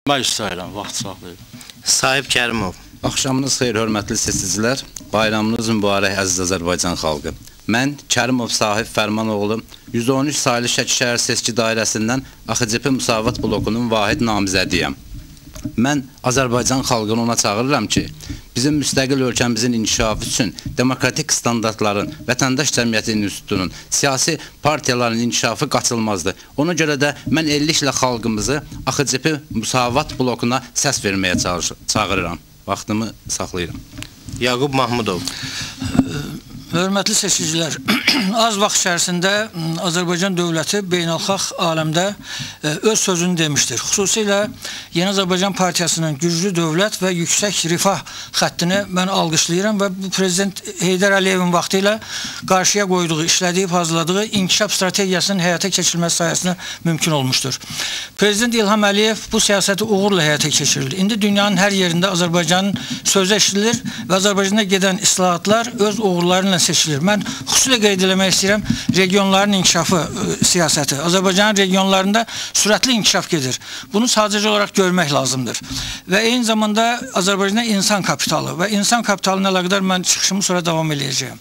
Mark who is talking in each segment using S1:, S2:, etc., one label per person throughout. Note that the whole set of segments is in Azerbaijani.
S1: Mən istəyirəm, vaxt saxlayıb.
S2: Sahib Kərimov.
S3: Axşamınız xeyir, hörmətli sessizlər. Bayramınız mübarək, əziz Azərbaycan xalqı. Mən Kərimov Sahib Fərmanoğlu, 113 sayılı Şəki şəhər seçki dairəsindən AXCP Müsavat blokunun vahid namizədiyəm. Mən Azərbaycan xalqını ona çağırıram ki, bizim müstəqil ölkəmizin inkişafı üçün demokratik standartların, vətəndaş cəmiyyəti institutunun, siyasi partiyaların inkişafı qaçılmazdır. Ona görə də mən elliklə xalqımızı AXCP Müsavat blokuna səs verməyə çağırıram. Vaxtımı saxlayıram.
S2: Yaqub Mahmudov.
S4: Hörmətli seçicilər, az vaxt içərisində Azərbaycan dövləti beynəlxalq aləmdə öz sözünü demişdir. Xüsusilə Yeni Azərbaycan Partiyasının güclü dövlət və yüksək rifah xəttini mən alqışlayıram və bu Prezident Heydər Əliyevin vaxtı ilə qarşıya qoyduğu, işlədiyib, hazırladığı inkişaf strategiyasının həyata keçirilməsi sayəsində mümkün olmuşdur. Prezident İlham Əliyev bu siyasəti uğurla həyata keçirilir. İndi dünyanın hər yerində Azərbaycanın sözü eşidilir və Azərbaycanda gedən islahatlar öz uğurlarıyla seçilir. Mən xüsusilə qeyd eləmək istəyirəm regionların inkişafı siyasəti. Azərbaycanın regionlarında sürətli inkişaf gedir. Bunu sadəcə olaraq görmək lazımdır. Və eyni zamanda Azərbaycanda insan kapitalı və insan kapitalına əlaqədar mən çıxışımı sonra davam edəcəyəm.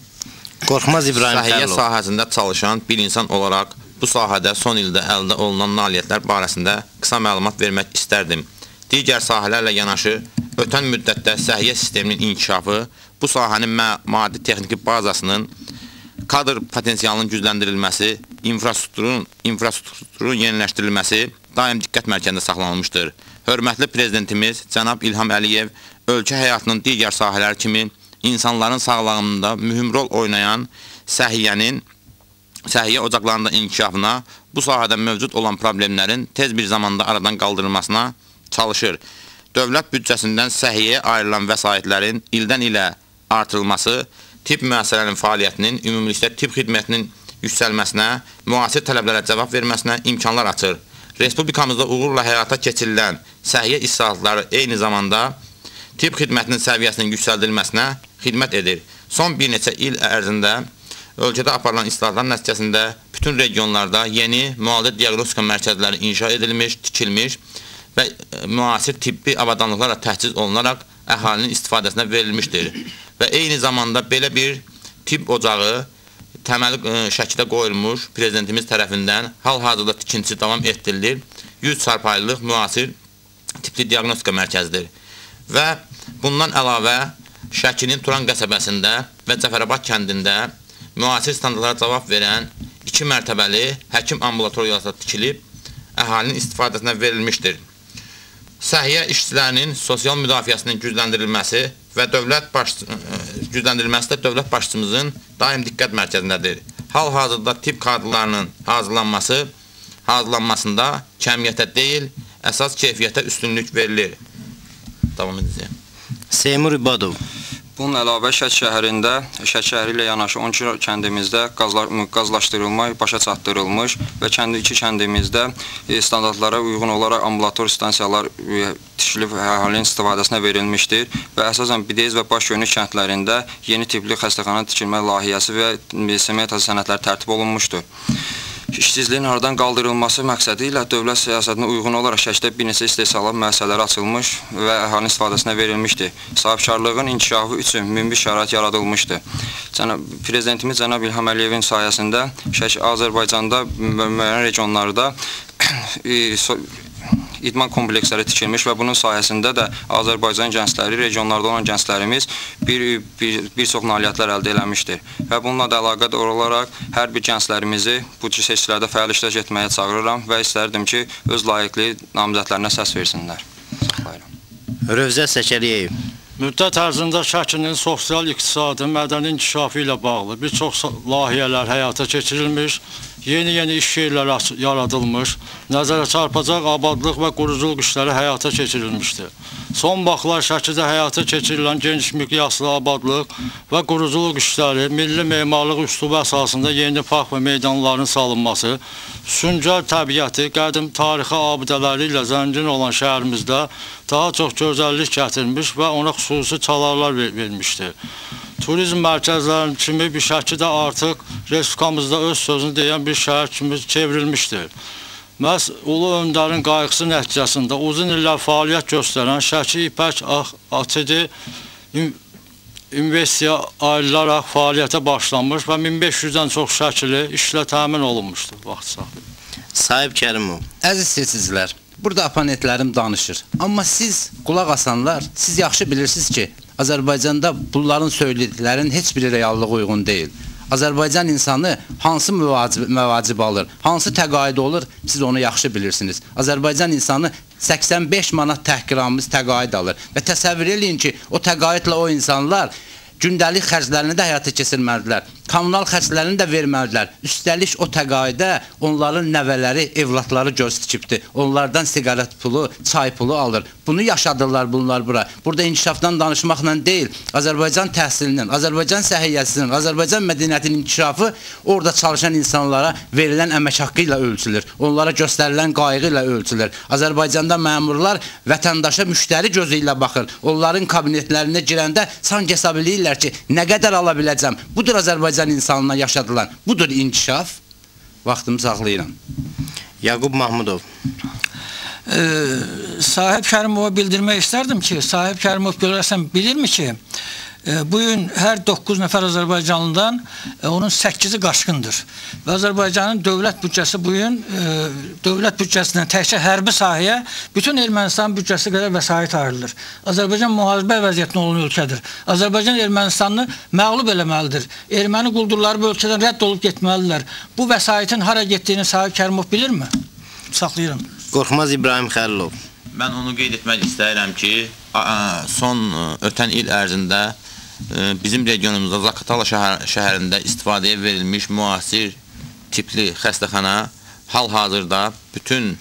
S2: Qorxmaz İbrahim Xəlilov.
S5: Səhiyyə sahəsində çalışan bir insan olaraq bu sahədə son ildə əldə olunan nailiyyətlər barəsində qısa məlumat vermək istərdim. Digər sahələrlə yanaşı, ötən müddətdə səhiyyə sisteminin inkişafı, bu sahənin maddi texniki bazasının, kadr potensialının gücləndirilməsi, infrastrukturun yeniləşdirilməsi daim diqqət mərkəzində saxlanılmışdır. Hörmətli Prezidentimiz Cənab İlham Əliyev ölkə həyatının digər sahələri kimi insanların sağlamlığında mühüm rol oynayan səhiyyə ocaqlarında inkişafına, bu sahədə mövcud olan problemlərin tez bir zamanda aradan qaldırılmasına çalışır. Dövlət büdcəsindən səhiyyəyə ayrılan vəsaitlərin ildən ilə artırılması, tibb müəssisələrinin fəaliyyətinin, ümumilikdə tibb xidmətinin yüksəlməsinə, müasir tələblərə cavab verməsinə imkanlar açır. Respublikamızda uğurla həyata keçirilən səhiyyə islahatları eyni zamanda tibb xidmətinin səviyyəsinin yüksəldilməsinə xidmət edir. Son bir neçə il ərzində ölkədə aparılan islahatlar nəticəsində bütün regionlarda yeni müalicə diaqnostika mərkəzləri inşa edilmiş, tikilmiş və müasir tibbi avadanlıqlarla təchiz olunaraq əhalinin istifadəsinə verilmişdir. Və eyni zamanda belə bir tibb ocağı təməli şəkilə qoyulmuş Prezidentimiz tərəfindən hal-hazırda tikintisi davam etdirilir. 100 çarpayılıq müasir tibbi diaqnostika mərkəzidir. Və bundan əlavə Şəkinin Turan qəsəbəsində və Cəfərabad kəndində müasir standartlara cavab verən 2 mərtəbəli həkim ambulatoriyası tikilib əhalinin istifadəsinə verilmişdir. Səhiyyə işçilərinin sosial müdafiəsinin gücləndirilməsi və dövlət başçımızın daim diqqət mərkəzindədir. Hal-hazırda tibb kadrlarının hazırlanmasında kəmiyyətə deyil, əsas keyfiyyətə üstünlük verilir. Davam edəcəyəm.
S2: Seymur İbadov.
S6: Bunun əlavə Şəki şəhərində, Şəki şəhəri ilə yanaşı 12 kəndimizdə qazlaşdırılma başa çatdırılmış və iki kəndimizdə standartlara uyğun olaraq ambulator stansiyalar tikilib əhalinin istifadəsinə verilmişdir və əsasən Bidez və Başgönül kəndlərində yeni tipli xəstəxana tikilmə layihəsi və sement sənədləri tərtib olunmuşdur. İşsizliyin aradan qaldırılması məqsədi ilə dövlət siyasətinə uyğun olaraq Şəkidə bir neçə istehsalat müəssisələri açılmış və əhalinin istifadəsinə verilmişdir. Sahibkarlığın inkişafı üçün münbit şərait yaradılmışdır. Prezidentimiz Cənab İlham Əliyevin sayəsində Azərbaycanda müəyyən regionlarda idman kompleksləri tikilmiş və bunun sayəsində də Azərbaycan gəncləri, regionlarda olan gənclərimiz bir çox nailiyyətlər əldə eləmişdir. Və bununla da əlaqədar olaraq hər bir gənclərimizi bu seçkilərdə fəal iştirak etməyə çağırıram və istərdim ki, öz layiqli namizədlərinə səs versinlər.
S2: Rövzə Səkəliyev.
S1: Müddət ərzində Şəkinin sosial-iqtisadi, mədəni inkişafı ilə bağlı bir çox layihələr həyata keçirilmiş, yeni iş yerləri yaradılmış, nəzərə çarpacaq abadlıq və quruculuq işləri həyata keçirilmişdir. Son vaxtlar Şəkidə həyata keçirilən geniş miqyaslı abadlıq və quruculuq işləri, milli memarlıq üslubu əsasında yeni park və meydanların salınması, süngər təbiəti, qədim tarixi abidələri ilə zəngin olan şəhərimizdə daha çox gözəllik gətirmiş və ona xüsusi çalarlar vermişdir. Turizm mərkəzlərinin kimi bir Şəkidə artıq Respublikamızda öz sözünü deyən bir şəhər kimi çevrilmişdir. Məhz Ulu Öndərin qayğısı nəticəsində uzun illər fəaliyyət göstərən Şəki İpək ATD investisiya ayrılaraq fəaliyyətə başlanmış və 1500-dən çox şəkili işlə təmin olunmuşdur vaxt saxlayıb.
S2: Sahib Kərimov.
S3: Əziz seçicilər, burada oponentlərim danışır. Amma siz, qulaq asanlar, siz yaxşı bilirsiniz ki, Azərbaycanda bunların söylədiklərinin heç biri reallığa uyğun deyil. Azərbaycan insanı hansı məvacib alır, hansı təqaüd olur, siz onu yaxşı bilirsiniz. Azərbaycan insanı 85 manat təhqiramız təqaüd alır və təsəvvür eləyin ki, o təqaüdlə o insanlar gündəlik xərclərini də həyata keçirməlidirlər, kommunal xərclərini də verməlidirlər. Üstəlik o təqaüdə onların nəvələri, evlatları göz tikibdir. Onlardan siqaret pulu, çay pulu alır. Bunu yaşadırlar bunlar bura. Burada inkişafdan danışmaqla deyil, Azərbaycan təhsilinin, Azərbaycan səhiyyəsinin, Azərbaycan mədəniyyətinin inkişafı orada çalışan insanlara verilən əmək haqqı ilə ölçülür. Onlara göstərilən qayğı ilə ölçülür. Azərbaycanda məmurlar vətəndaşa müştəri gözü ilə baxır. Onların kabinetlərinə girəndə sanki hesab edirlər ki, nə qədər ala biləcəm. Budur Azərbaycan insanına yaşadılan. Budur inkişaf. Vaxtımı saxlayıram.
S2: Yaqub Mahmudov.
S4: Sahib Kərimova bildirmək istərdim ki, Sahib Kərimov görərsən bilirmi ki, bu gün hər 9 nəfər Azərbaycanlıdan onun 8-i qaçqındır. Və Azərbaycanın dövlət büdcəsi bu gün dövlət büdcəsindən təkcə hərbi sahəyə bütün Ermənistan büdcəsi qədər vəsait ayrılır. Azərbaycan müharibə vəziyyətində olan ölkədir. Azərbaycan Ermənistanını məğlub eləməlidir. Erməni quldurları bu ölkədən rədd olub getməlidirlər. Bu vəsaitin hara getdiyini Sahib Kərimov bilirmi? Saxlayıram.
S2: Qorxmaz İbrahim Xəlilov.
S5: Mən onu qeyd etmək istəyirəm ki, son ötən il ərzində bizim regionumuzda Zaqatala şəhərində istifadəyə verilmiş müasir tipli xəstəxana hal-hazırda bütün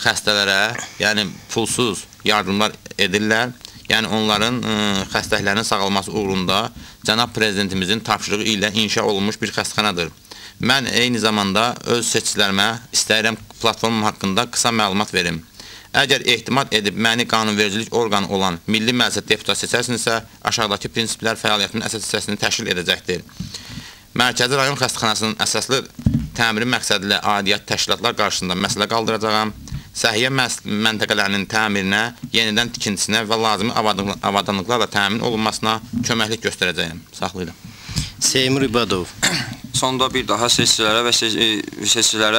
S5: xəstələrə, yəni pulsuz yardımlar edirlər. Yəni onların xəstəliklərinin sağalması uğrunda cənab prezidentimizin tapşırığı ilə inşa olunmuş bir xəstəxanadır. Mən eyni zamanda öz seçicilərimə istəyirəm platformum haqqında qısa məlumat verim. Əgər ehtimal edib məni qanunvericilik orqanı olan Milli Məclis deputat seçərsinizsə, aşağıdakı prinsiplər fəaliyyətinin əsas hissəsini təşkil edəcəkdir. Mərkəzi rayon xəstəxanasının əsaslı təmiri məqsədilə aidiyyət təşkilatlar qarşısında məsələ qaldıracağam. Səhiyyə məntəqələrinin təmirinə, yenidən tikintisinə və lazımi avadanlıqlarla təmin olunmasına köməklik göstərəcəyim. Saxlayıram.
S2: Seymur İbadov.
S6: Sonda bir daha seçicilərdə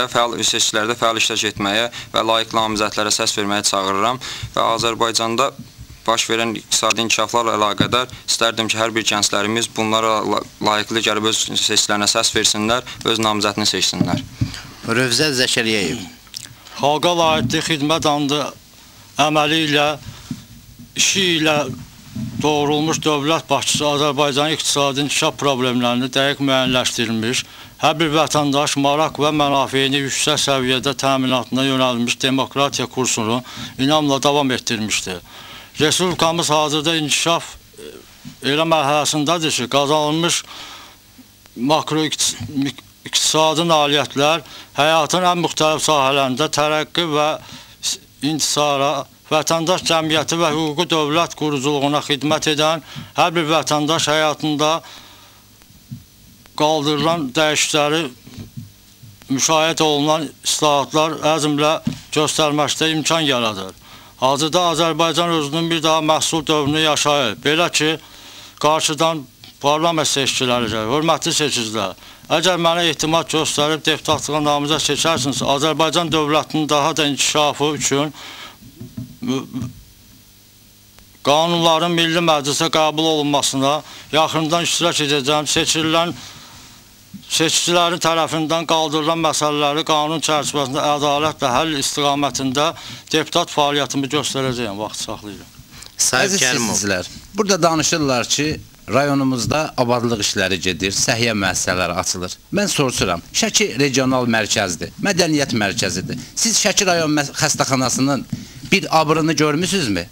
S6: fəal iştirak etməyə və layiq namizədlərə səs verməyə çağırıram və Azərbaycanda baş verən iqtisadi inkişaflarla əlaqədar istərdim ki, hər bir gənclərimiz bunlara layiqli gəlib öz seçicilərinə səs versinlər, öz namizədini seçsinlər.
S2: Rövzət Zəkəriyev.
S1: Xalqa layiqli xidmət andı əməli ilə, işi ilə doğrulmuş dövlət başçısı Azərbaycanın iqtisadi inkişaf problemlərini dəqiq müəyyənləşdirilmiş, hər bir vətəndaş maraq və mənafeyini yüksək səviyyədə təminatına yönəlmiş demokratiya kursunu inamla davam etdirmişdir. Respublikamız hazırda inkişaf elə mərhələsindədir ki, qazanılmış makroiqtisadi nailiyyətlər həyatın ən müxtəlif sahələrində tərəqqi və intisara, vətəndaş cəmiyyəti və hüquqi dövlət quruculuğuna xidmət edən hər bir vətəndaş həyatında qaldırılan dəyişiklikləri müşahidə olunan islahatlar əzmlə göstərməkdə imkan yaradır. Hazırda Azərbaycan özünün bir daha məhsul dövrünü yaşayır. Belə ki, qarşıdan parlament seçkiləri gəlir. Hörmətli seçicilər, əgər mənə ehtimal göstərib deputatlığa namizəd seçərsinizsə, Azərbaycan dövlətinin daha da inkişafı üçün qanunların Milli Məclisə qəbul olunmasına yaxından iştirak edəcəm. Seçicilərin tərəfindən qaldırılan məsələləri qanun çərçivəsində ədalətlə həll istiqamətində deputat fəaliyyətimi göstərəcəyəm, vaxt saxlayıram.
S3: Əziz seçicilər, burada danışırlar ki, rayonumuzda abadlıq işləri gedir, səhiyyə müəssisələri açılır. Mən soruşuram, Şəki regional mərkəzdir, mədəniyyət mərkəzidir. Siz Şəki rayon xəstəxanasının bir abrını görmüsünüzmü?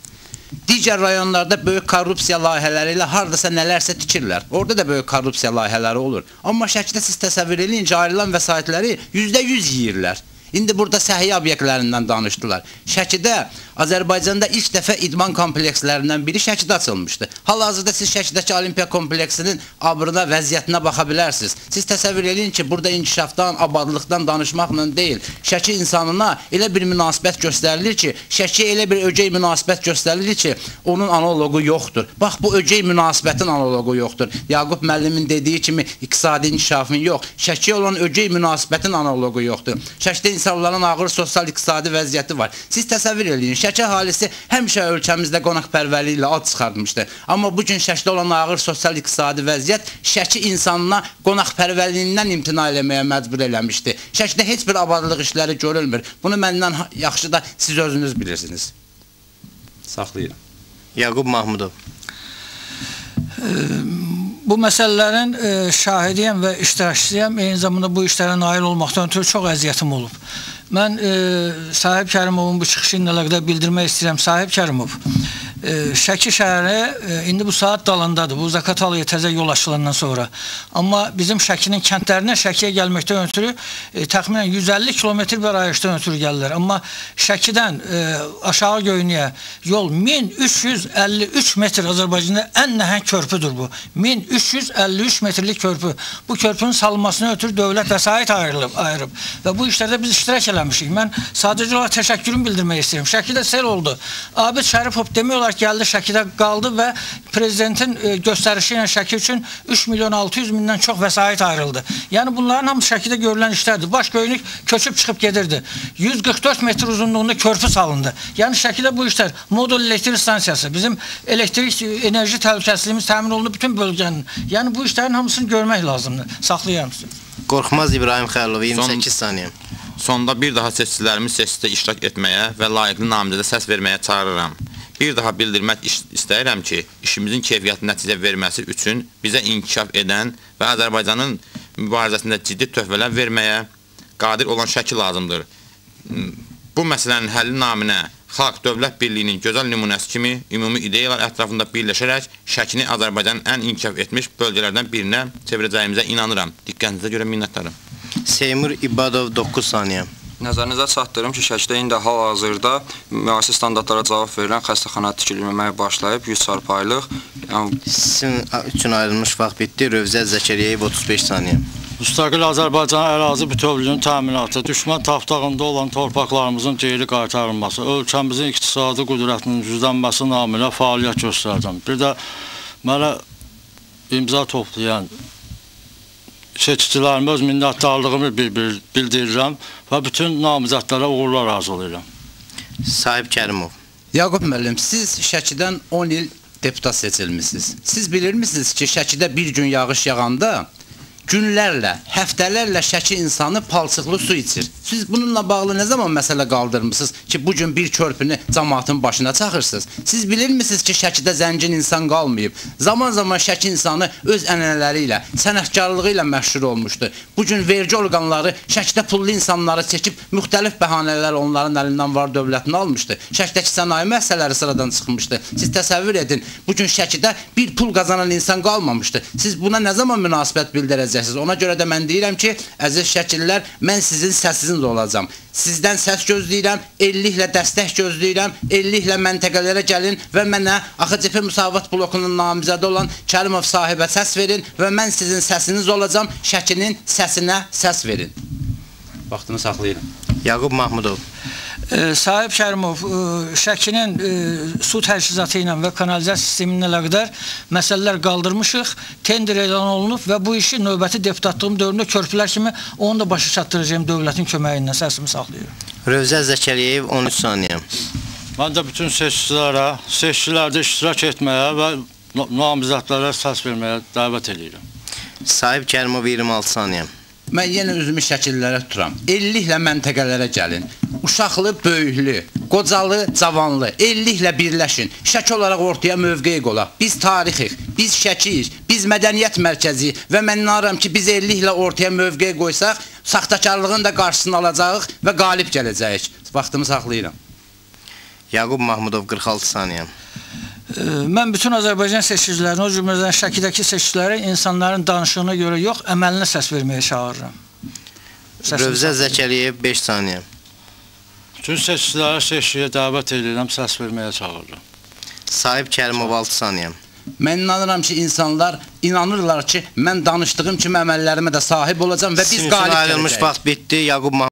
S3: Digər rayonlarda böyük korrupsiya layihələri ilə haradasa nələrsə tikirlər. Orada da böyük korrupsiya layihələri olur. Amma Şəkidə siz təsəvvür edin ki, ayrılan vəsaitləri %100 yeyirlər. İndi burada səhiyyə obyektlərindən danışdılar. Şəkidə Azərbaycanda ilk dəfə idman komplekslərindən biri Şəkidə açılmışdı. Hal-hazırda siz Şəkidəki Olimpiya kompleksinin abrına, vəziyyətinə baxa bilərsiniz. Siz təsəvvür edin ki, burada inkişafdan, abadlıqdan danışmaqla deyil, Şəki insanına elə bir münasibət göstərilir ki, Şəkiyə elə bir ögey münasibət göstərilir ki, onun analogu yoxdur. Bax, bu ögey münasibətin analogu yoxdur. Yaqub müəllimin dediyi kimi iqtisadi inkişafın yox, Şəkiyə olan ögey münasibətin analogu yoxdur. Şəkidə insanların ağır sosial-iqtisadi vəziyyəti var. Siz təsəvvür edin, Şəki əhalisi həmişə ölkəmizdə qonaqpərvərliyi ilə ad çıxartmışdı. Amma bugün Şəkidə olan ağır sosial-iqtisadi vəziyyət Şəki insanına qonaqpərvərliyindən imtina eləməyə məcbur eləmişdi. Şəkidə heç bir abadlıq işləri görülmür. Bunu məndən yaxşı da siz özünüz bilirsiniz. Saxlayıram.
S2: Yaqub Mahmudov.
S4: Bu məsələlərin şahidiyəm və iştirakçısıyam. Eyni zamanda bu işlərə nail olmaqdan ötürü çox əziyyətim olub. Mən Sahib Kərimovun bu çıxışı ilə əlaqədar bildirmək istəyirəm. Sahib Kərimov, Şəki şəhəri indi bu saat dalandadır. Bu Zaqatalıya təzə yol açılandan sonra. Amma bizim Şəkinin kəndlərinə Şəkiyə gəlməkdən ötürü təxminən 150 kilometr bir ayışdan ötürü gəlirlər. Amma Şəkidən aşağı Göynüyə yol 1353 metr, Azərbaycanda ən nəhəng körpüdür bu. 1353 metrlik körpü. Bu körpünün salınmasına ötürü dövlət vəsait ayırıb və bu işlərdə biz iştirak eləmişik. Mən sadəcə olaraq təşəkkürümü bildirmək istəyirəm. Şəkidə sel oldu. Abid Şərifov demək olar gəldi, Şəkidə qaldı və prezidentin göstərişi ilə Şəki üçün 3 milyon 600 mindən çox vəsait ayrıldı. Yəni bunların hamısı Şəkidə görülən işlərdir. Baş Göynük köçüb çıxıb gedirdi. 144 metr uzunluğunda körpü salındı. Yəni Şəkidə bu işlər, modul elektrik stansiyası, bizim elektrik enerji təhlükəsizliyimiz təmin olundu bütün bölgənin. Yəni bu işlərin hamısını görmək lazımdır. Saxlayıram sizi.
S2: Qorxmaz İbrahim Xəlilov, 28 saniyə.
S5: Sonda bir daha seçicilərimiz seçkidə iştirak etməyə və layiqli namizədə səs verməyə çağırıram. Bir daha bildirmək istəyirəm ki, işimizin keyfiyyətli nəticə verməsi üçün bizə inkişaf edən və Azərbaycanın mübarizəsində ciddi töhfələr verməyə qadir olan Şəki lazımdır. Bu məsələnin həlli naminə Xalq Dövlət Birliyinin gözəl nümunəsi kimi ümumi ideyalar ətrafında birləşərək Şəkini Azərbaycanın ən inkişaf etmiş bölgələrdən birinə çevirəcəyimizə inanıram. Diqqətinizə görə minnətdarım.
S2: Seymur İbadov, 9 saniyə.
S6: Nəzərinizə çatdırım ki, Şəkidə indi hal-hazırda müasir standartlara cavab verilən xəstəxana tikilməyə başlayıb 100 çarpayılıq.
S2: Sizin üçün ayrılmış vaxt bitdi. Rövzət Zəkəriyev, 35 saniyə.
S1: Müstəqil Azərbaycan ərazi bütövlüyünün təminatı, düşmən tapdağında olan torpaqlarımızın geri qaytarılması, ölkəmizin iqtisadi qüdrətinin güclənməsi naminə fəaliyyət göstərəcəm. Bir də mənə imza toplayan seçicilərimə öz minnətdarlığımı bildirirəm və bütün namizədlərə uğurlar arzulayıram.
S2: Sahib Kərimov.
S3: Yaqub müəllim, siz Şəkidən 10 il deputat seçilmişsiniz. Siz bilirmisiniz ki, Şəkidə bir gün yağış yağanda günlərlə, həftələrlə Şəki insanı palçıqlı su içir. Siz bununla bağlı nə zaman məsələ qaldırmışsınız ki, bugün bir körpünü cəmaatın başına çaxırsınız? Siz bilirmisiniz ki, Şəkidə zəngin insan qalmayıb? Zaman-zaman Şəki insanı öz ənənələri ilə, sənətkarlığı ilə məşhur olmuşdu. Bugün vergi orqanları Şəkidə pullu insanları çəkib müxtəlif bəhanələr onların əlindən var dövlətini almışdı. Şəkidəki sənaye məsələləri sıradan çıxmışdı. Siz təsəvvür edin, bugün Şəkidə bir pul qazanan insan qalmamışdı. Siz buna nə zaman münasibət bildirəcəksiniz? Ona görə də mən deyirəm ki, əziz şəkillər, mən sizin səsiniz olacam. Sizdən səs gözləyirəm, elliklə dəstək gözləyirəm, elliklə məntəqələrə gəlin və mənə AXCP Müsavat blokunun namizədi olan Kərimov sahibə səs verin və mən sizin səsiniz olacam, Şəkinin səsinə səs verin. Vaxtını saxlayıram.
S2: Yaqub Mahmudov.
S4: Sahib Kərimov, Şəkinin su təchizatı ilə və kanalizasiya sistemi ilə əlaqədar məsələlər qaldırmışıq, tender elan olunub və bu işi növbəti deputatlığım dövründə körpülər kimi onu da başa çatdıracağım dövlətin köməyi ilə, səsimi saxlayıram.
S2: Rövzət Zəkəriyev, 13 saniyə.
S1: Mən də bütün seçkilərdə iştirak etməyə və namizədlərə səs verməyə dəvət edirəm.
S2: Sahib Kərimov, 26 saniyə.
S3: Mən yenə üzümü şəkillərə tuturam. Elliklə məntəqələrə gəlin. Uşaqlı, böyüklü, qocalı, cavanlı, elliklə birləşin. Şəki olaraq ortaya mövqeyi qolaq. Biz tarixik, biz şəkiyik, biz mədəniyyət mərkəziyik və mən inanıram ki, biz elliklə ortaya mövqeyi qoysaq, saxtakarlığın da qarşısını alacağıq və qalib gələcəyik. Vaxtımı saxlayıram.
S2: Yaqub Mahmudov, 46 saniyə.
S4: Mən bütün Azərbaycan seçicilərini, o cümlədən Şəkidəki seçiciləri insanların danışığına görə yox, əməlinə səs verməyə çağırıram.
S2: Rövzət Zəkəriyev, 5 saniyə.
S1: Bütün seçicilərə seçkiyə dəvət edirəm, səs verməyə çağırıram.
S2: Sahib Kərimov 6 saniyəm.
S3: Mən inanıram ki, insanlar inanırlar ki, mən danışdığım kimi əməllərimə də sahib olacam və biz
S2: Sizin üçün
S3: qalib
S2: ayrılmış
S3: gələcəyik.
S2: vaxt bitdi. Yaqub